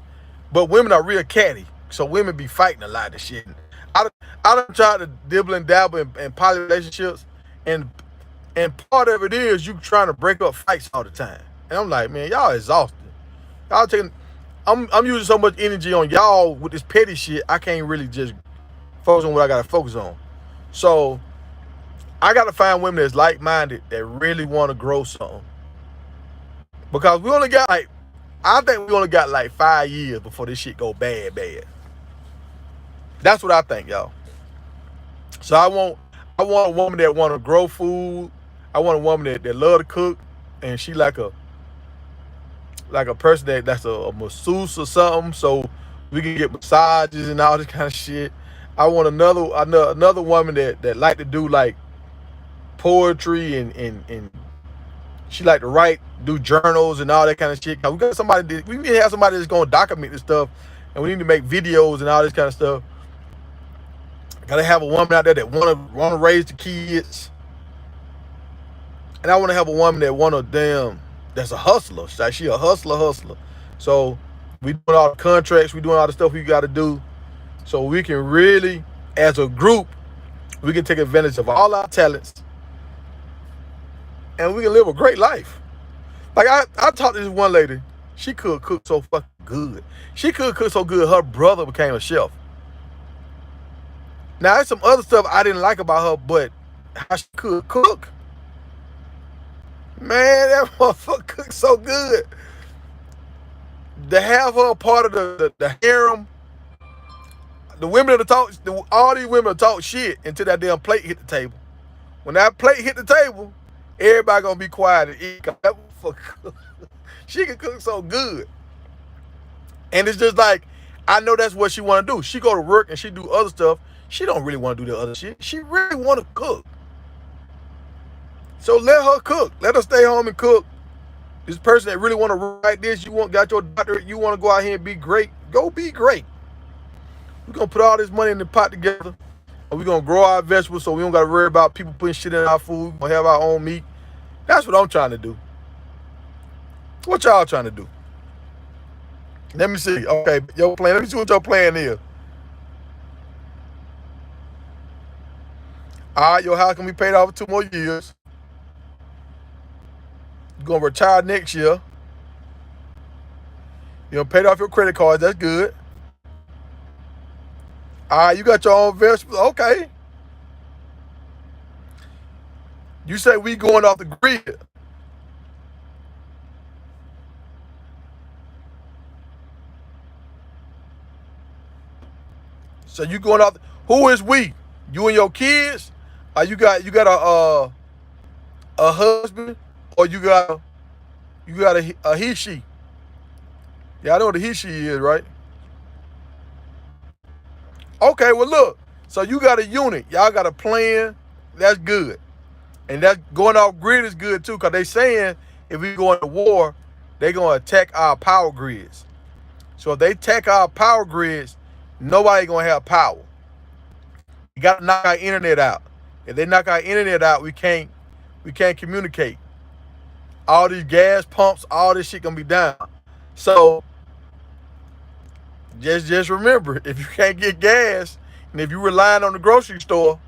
But women are real catty, so women be fighting a lot of shit. I done tried to dibble and dabble in poly relationships, and part of it is you trying to break up fights all the time. And I'm like, man, y'all exhausted. Y'all taking. I'm using so much energy on y'all with this petty shit. I can't really just focus on what I gotta focus on. So I gotta find women that's like-minded that really want to grow something. Because we only got I think we only got like 5 years before this shit go bad. That's what I think, y'all. So I want a woman that want to grow food. I want a woman that love to cook, and she like a person that's a masseuse or something, so we can get massages and all this kind of shit. I want another woman that like to do like poetry and she like to write, do journals and all that kind of shit. We got somebody. We need to have somebody that's gonna document this stuff, and we need to make videos and all this kind of stuff. Gotta have a woman out there that wanna raise the kids, and I want to have a woman that that's a hustler. Like she a hustler. So we doing all the contracts, we doing all the stuff we got to do, so we can really, as a group, we can take advantage of all our talents, and we can live a great life. Like I talked to this one lady. She could cook so fucking good. She could cook so good. Her brother became a chef. Now there's some other stuff I didn't like about her, but how she could cook, man, that motherfucker cooked so good. To have her part of the harem, the women that talk, all these women talk shit until that damn plate hit the table. When that plate hit the table, everybody gonna be quiet and eat. That motherfucker, she can cook so good, and it's just like I know that's what she want to do. She go to work and she do other stuff. She don't really want to do the other shit. She really want to cook. So let her cook. Let her stay home and cook. This person that really want to write this, got your doctorate, you want to go out here and be great, go be great. We're going to put all this money in the pot together, and we're going to grow our vegetables so we don't got to worry about people putting shit in our food. We're going to have our own meat. That's what I'm trying to do. What y'all trying to do? Let me see. Okay, your plan. Let me see what your plan is. All right, your house can be paid off for 2 more years. You're gonna retire next year. You paid off your credit cards. That's good. All right, you got your own vegetables. Okay. You say we going off the grid. So you going off? Who is we? You and your kids? You got a husband, or you got a he she? Yeah, I know what a he she is, right? Okay, well look. So you got a unit. Y'all got a plan. That's good. And that going off grid is good too, because they saying if we go into war, they gonna attack our power grids. So if they attack our power grids, nobody gonna have power. You gotta knock our internet out. If they knock our internet out, we can't communicate. All these gas pumps, all this shit gonna be down. So just remember, if you can't get gas, and if you relying on the grocery store,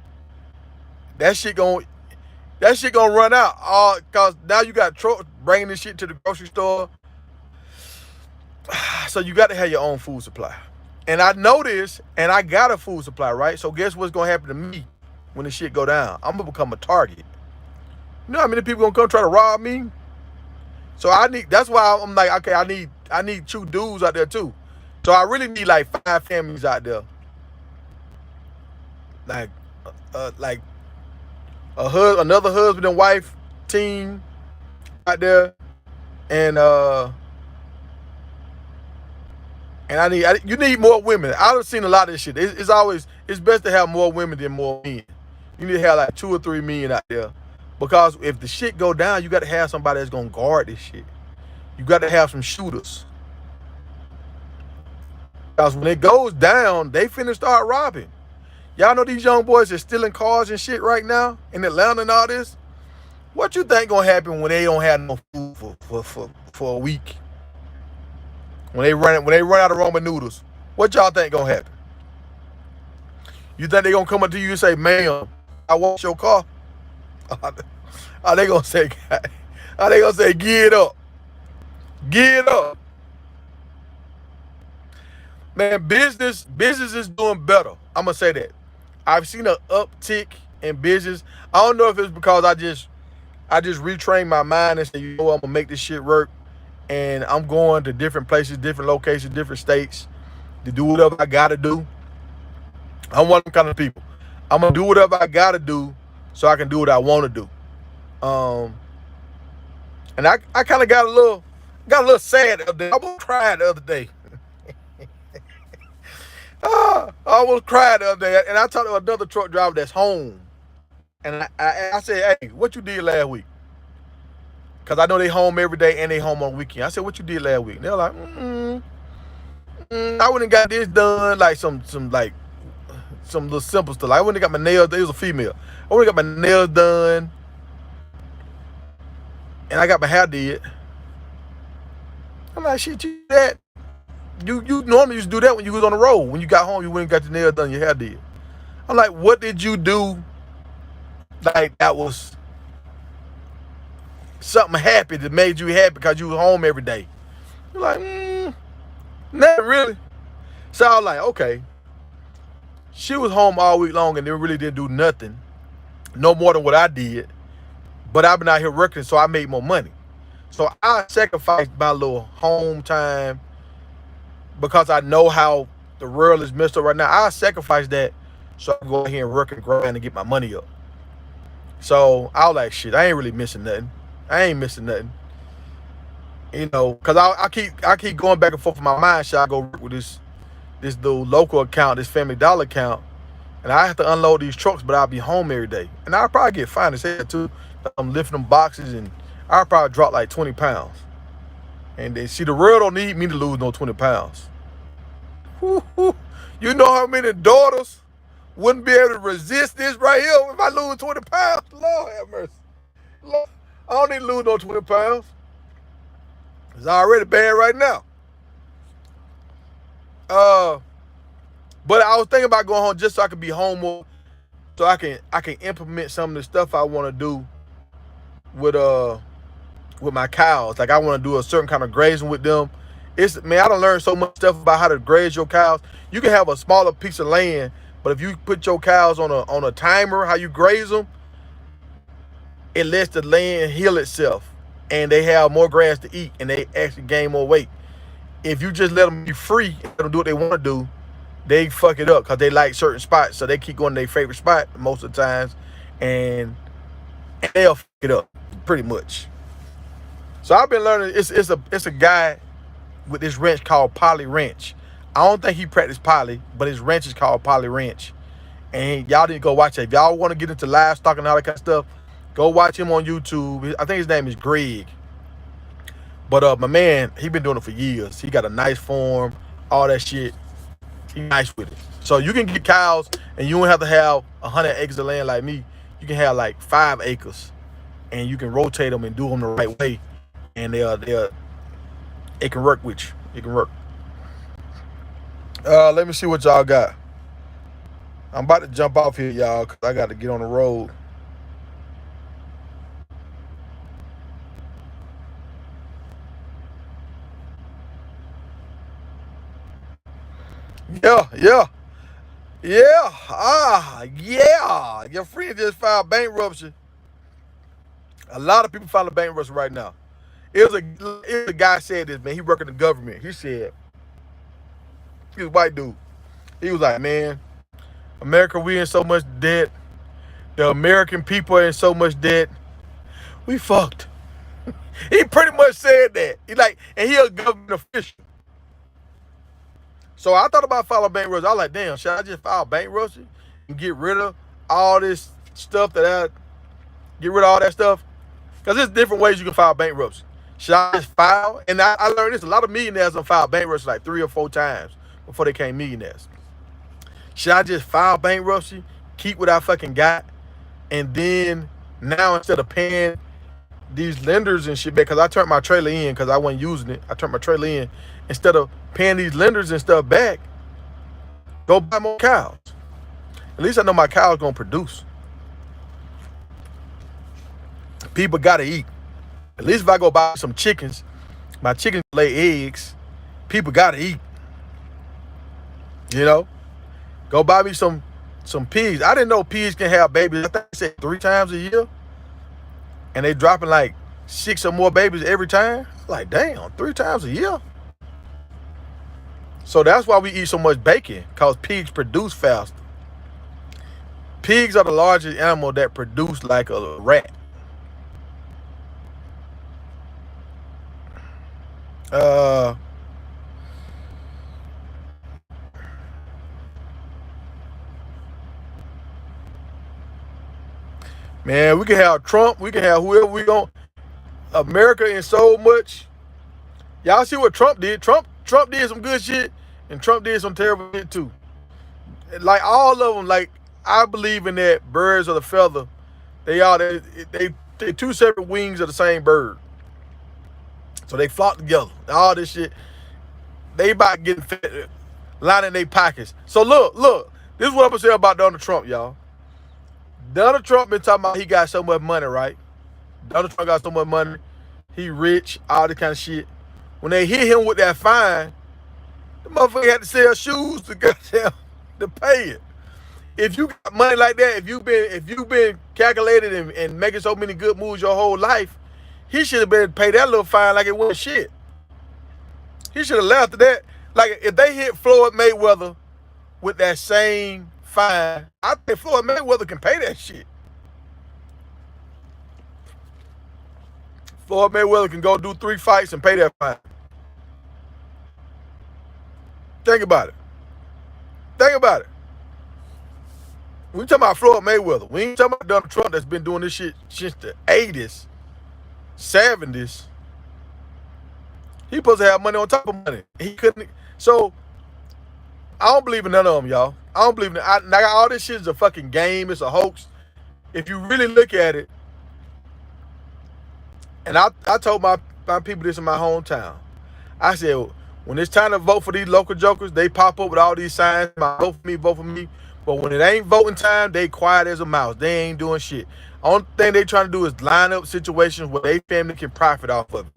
that shit gonna run out. Cause now you got trucks bringing this shit to the grocery store. So you got to have your own food supply. And I know this, and I got a food supply, right? So guess what's gonna happen to me when the shit go down? I'm gonna become a target. You know how many people gonna come try to rob me? So that's why I'm like, okay, I need 2 dudes out there too. So I really need like 5 families out there. Like another husband and wife team out there, and you need more women. I've seen a lot of this shit. It's best to have more women than more men. You need to have like 2 or 3 men out there, because if the shit go down, you got to have somebody that's gonna guard this shit. You got to have some shooters, because when it goes down, they finna start robbing. Y'all know these young boys are stealing cars and shit right now in Atlanta and all this. What you think gonna happen when they don't have no food for a week? When they run out of ramen noodles, what y'all think gonna happen? You think they gonna come up to you and say, "Ma'am, I want your car"? Are they gonna say, "Get up, get up"? Man, business is doing better. I'm gonna say that. I've seen an uptick in business. I don't know if it's because I just retrained my mind and said, you know what, I'm gonna make this shit work. And I'm going to different places, different locations, different states to do whatever I gotta do. I'm one of them kind of people. I'm gonna do whatever I gotta do so I can do what I wanna do. And I kind of got a little sad the other day. I almost cried the other day. I almost cried the other day. And I talked to another truck driver that's home. And I said, "Hey, what you did last week?" Because I know they home every day and they home on weekend. I said, "What you did last week?" And they're like, I went and got this done, like some little simple stuff. Like I went and got my nails. It was a female. I went and got my nails done, and I got my hair did. I'm like, "Shit, you do that? You normally used to do that when you was on the road. When you got home, you went and got your nails done, your hair did." I'm like, "What did you do? Like that was something happy that made you happy because you was home every day?" You're like, not really. So I was like, okay. She was home all week long and they really didn't do nothing, no more than what I did. But I've been out here working, so I made more money. So I sacrificed my little home time because I know how the world is messed up right now. I sacrificed that so I can go out here and work and grind and get my money up. So I was like, shit, I ain't really missing nothing. I ain't missing nothing. You know, because I keep going back and forth in my mind. Should I go work with this little local account, this Family Dollar account, and I have to unload these trucks, but I'll be home every day. And I'll probably get fined as hell too. I'm lifting them boxes and I'll probably drop like 20 pounds. And they see the world don't need me to lose no 20 pounds. You know how many daughters wouldn't be able to resist this right here if I lose 20 pounds? Lord have mercy. Lord, I don't need to lose no 20 pounds. It's already bad right now. But I was thinking about going home just so I could be home more. so I can implement some of the stuff I want to do with my cows. Like I want to do a certain kind of grazing with them. It's man, I don't learn so much stuff about how to graze your cows. You can have a smaller piece of land, but if you put your cows on a timer, how you graze them, it lets the land heal itself, and they have more grass to eat, and they actually gain more weight. If you just let them be free, let them do what they want to do, they fuck it up because they like certain spots, so they keep going to their favorite spot most of the times, and they'll fuck it up pretty much. So I've been learning. It's a guy with this wrench called Poly Wrench. I don't think he practiced poly, but his wrench is called Poly Wrench. And y'all need to go watch it. If y'all want to get into livestock and all that kind of stuff, go watch him on YouTube. I think his name is Greg. But my man, he been doing it for years. He got a nice farm, all that shit. He nice with it. So you can get cows, and you don't have to have 100 acres of land like me. You can have like 5 acres, and you can rotate them and do them the right way, and it can work with you. It can work. Let me see what y'all got. I'm about to jump off here, y'all, because I got to get on the road. Yeah. Yeah. Your friend just filed bankruptcy. A lot of people filing bankruptcy right now. It was a guy said this, man. He worked in the government. He said, he was a white dude. He was like, man, America, we in so much debt. The American people are in so much debt. We fucked. He pretty much said that. And he a government official. So I thought about filing bankruptcy. I was like, damn, should I just file bankruptcy and get rid of all this stuff get rid of all that stuff? Because there's different ways you can file bankruptcy. Should I just file? And I learned this. A lot of millionaires have filed bankruptcy like 3 or 4 times before they became millionaires. Should I just file bankruptcy, keep what I fucking got, and then now instead of paying these lenders and shit back, because I turned my trailer in because I wasn't using it. I turned my trailer in. Instead of paying these lenders and stuff back, go buy more cows. At least I know my cows gonna produce. People gotta eat. At least if I go buy some chickens, my chickens lay eggs. People gotta eat. You know? Go buy me some pigs. I didn't know pigs can have babies. I think they said 3 times a year. And they dropping like 6 or more babies every time. Like, damn, 3 times a year? So that's why we eat so much bacon, because pigs produce faster. Pigs are the largest animal that produce like a rat. Man, we can have Trump, we can have whoever we want. America in so much. Y'all see what Trump did? Trump did some good shit, and Trump did some terrible shit too. Like all of them, like I believe in that birds of the feather. They 2 separate wings of the same bird. So they flock together. All this shit. They about getting fed, lining their pockets. So look. This is what I'm gonna say about Donald Trump, y'all. Donald Trump been talking about he got so much money, right? Donald Trump got so much money. He rich, all this kind of shit. When they hit him with that fine, the motherfucker had to sell shoes to pay it. If you got money like that, if you've been calculated and making so many good moves your whole life, he should have been paid that little fine like it wasn't shit. He should have left that. Like if they hit Floyd Mayweather with that same fine, I think Floyd Mayweather can pay that shit. Floyd Mayweather can go do 3 fights and pay that fine. Think about it. We talking about Floyd Mayweather. We ain't talking about Donald Trump that's been doing this shit since the 80s, 70s. He supposed to have money on top of money. He couldn't. So, I don't believe in none of them, y'all. I don't believe in it. All this shit is a fucking game. It's a hoax. If you really look at it, and I told my people this in my hometown. I said, when it's time to vote for these local jokers, they pop up with all these signs. Vote for me, vote for me. But when it ain't voting time, they quiet as a mouse. They ain't doing shit. Only thing they trying to do is line up situations where they family can profit off of it.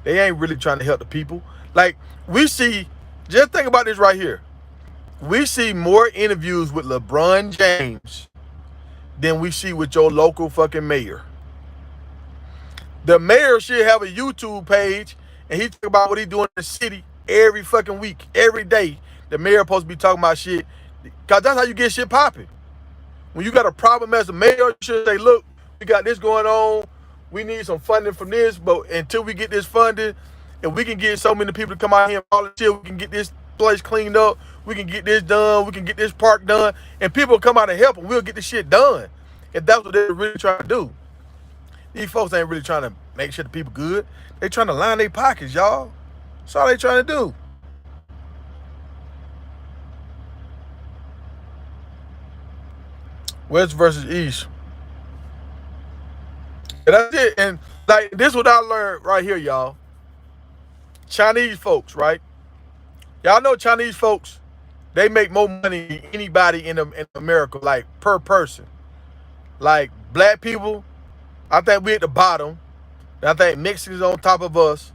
They ain't really trying to help the people. Like, we see, just think about this right here. We see more interviews with LeBron James than we see with your local fucking mayor. The mayor should have a YouTube page and he talk about what he doing in the city every fucking week, every day. The mayor supposed to be talking about shit. Cause that's how you get shit popping. When you got a problem as a mayor, you should say, look, we got this going on. We need some funding from this, but until we get this funding, and we can get so many people to come out here and volunteer, we can get this place cleaned up, we can get this done, we can get this park done, and people will come out and help and we'll get this shit done. If that's what they're really trying to do. These folks ain't really trying to make sure the people good. They trying to line their pockets, y'all. That's all they trying to do. West versus East. And that's it. And like this is what I learned right here, y'all. Chinese folks, right? Y'all know Chinese folks, they make more money than anybody in America, like per person. Like black people, I think we at the bottom. Then I think Mexicans on top of us.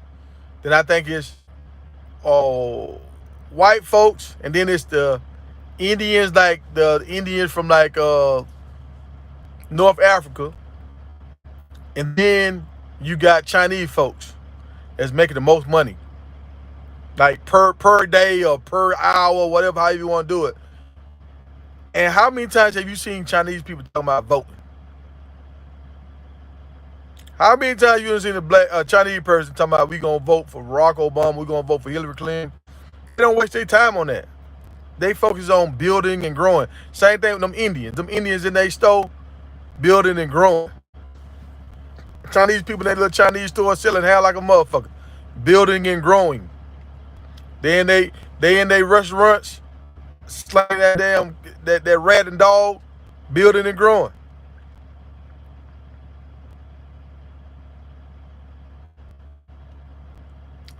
Then I think it's white folks, and then it's the Indians, like the Indians from like North Africa. And then you got Chinese folks that's making the most money. Like per day or per hour, whatever, however you want to do it. And how many times have you seen Chinese people talking about voting? How many times you seen a Chinese person talking about we gonna vote for Barack Obama, we gonna vote for Hillary Clinton? They don't waste their time on that. They focus on building and growing. Same thing with them Indians. Them Indians in their store, building and growing. Chinese people in their little Chinese store selling hair like a motherfucker, building and growing. Then they in their restaurants, slaying that damn that rat and dog, building and growing.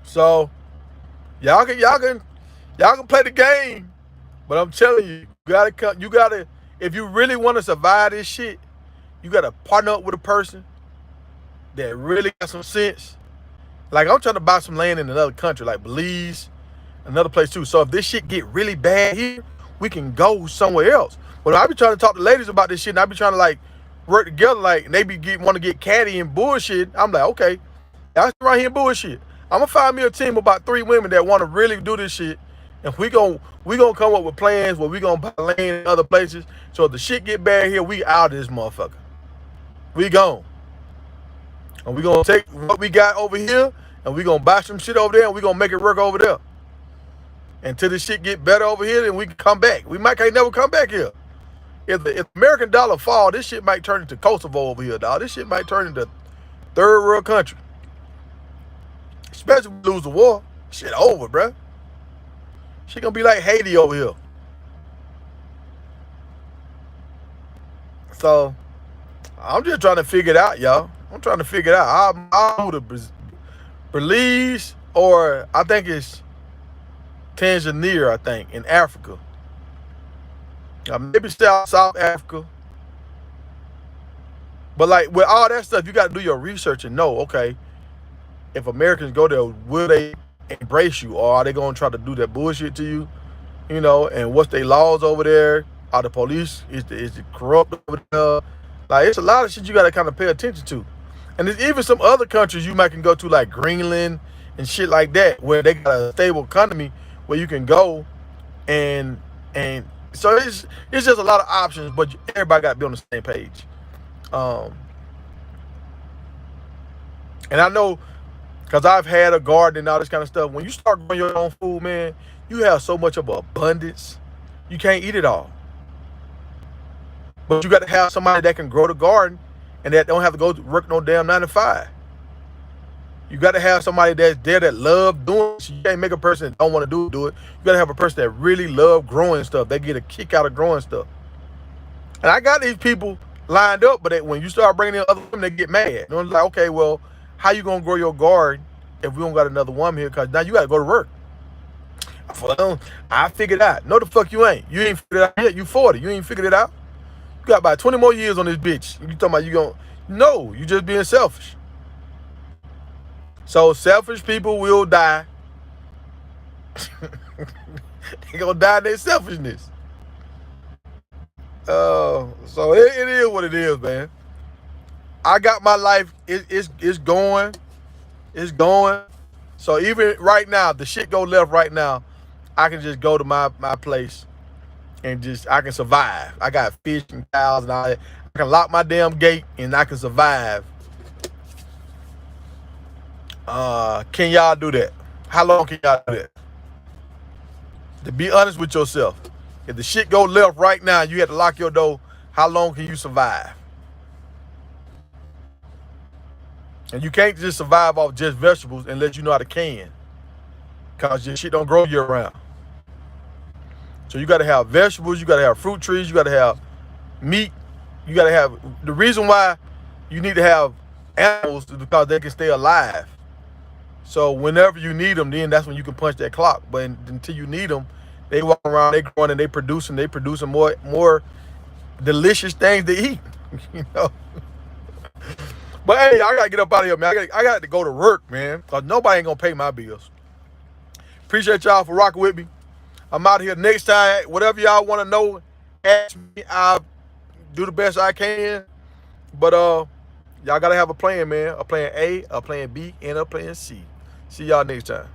So y'all can play the game, but I'm telling you, you gotta if you really want to survive this shit, you gotta partner up with a person that really got some sense. Like I'm trying to buy some land in another country, like Belize, another place too. So if this shit get really bad here, we can go somewhere else. But I be trying to talk to ladies about this shit, and I be trying to like work together, like and they be want to get catty and bullshit. I'm like, okay, y'all right here bullshit. I'm gonna find me a team of about 3 women that want to really do this shit, and we gonna come up with plans where we gonna buy land in other places. So if the shit get bad here, we out of this motherfucker. We gone. And we gonna take what we got over here and we gonna buy some shit over there and we gonna make it work over there. Until this shit get better over here, then we can come back. We might can't never come back here. If the American dollar fall, this shit might turn into Kosovo over here, dog. This shit might turn into third world country. Especially if we lose the war. Shit over, bruh. Shit gonna be like Haiti over here. So I'm just trying to figure it out, y'all. I'm trying to figure it out. I'll move to Belize, or I think it's Tanzania, I think, in Africa. Maybe South Africa. But like with all that stuff, you got to do your research and know, okay, if Americans go there, will they embrace you, or are they going to try to do that bullshit to you? You know, and what's their laws over there? Are the police, is it corrupt over there? Like, it's a lot of shit you got to kind of pay attention to. And there's even some other countries you might can go to, like Greenland and shit like that, where they got a stable economy where you can go and so it's just a lot of options, but everybody got to be on the same page. And I know, because I've had a garden and all this kind of stuff, when you start growing your own food, man, you have so much of an abundance, you can't eat it all. But you got to have somebody that can grow the garden and that don't have to go to work no damn 9 to 5. You got to have somebody that's there that love doing it. You can't make a person that don't want to do it. You got to have a person that really love growing stuff. They get a kick out of growing stuff. And I got these people lined up, but when you start bringing in other women, they get mad. They're like, okay, well, how you going to grow your garden if we don't got another woman here? Because now you got to go to work. I figured it out. No, the fuck you ain't. You ain't figured it out yet. You 40. You ain't figured it out. You got about 20 more years on this bitch. You talking about you gon' no, you just being selfish. So selfish people will die. They gonna die in their selfishness. So it is what it is, man. I got my life. It's going. It's going. So even right now, the shit go left right now, I can just go to my place and I can survive. I got fish and cows and all that. I can lock my damn gate and I can survive. Can y'all do that? How long can y'all do that? To be honest with yourself, if the shit go left right now, you have to lock your door. How long can you survive? And you can't just survive off just vegetables unless you know how to can, cause your shit don't grow year round. So you got to have vegetables, you got to have fruit trees, you got to have meat, you got to have. The reason why you need to have animals is because they can stay alive. So whenever you need them, then that's when you can punch that clock. But until you need them, they walk around, they growing, and they producing more delicious things to eat. You know. But hey, I gotta get up out of here, man. I got to go to work, man, cause nobody ain't gonna pay my bills. Appreciate y'all for rocking with me. I'm out here next time. Whatever y'all want to know, ask me. I'll do the best I can. But y'all gotta have a plan, man. A plan A, a plan B, and a plan C. See y'all next time.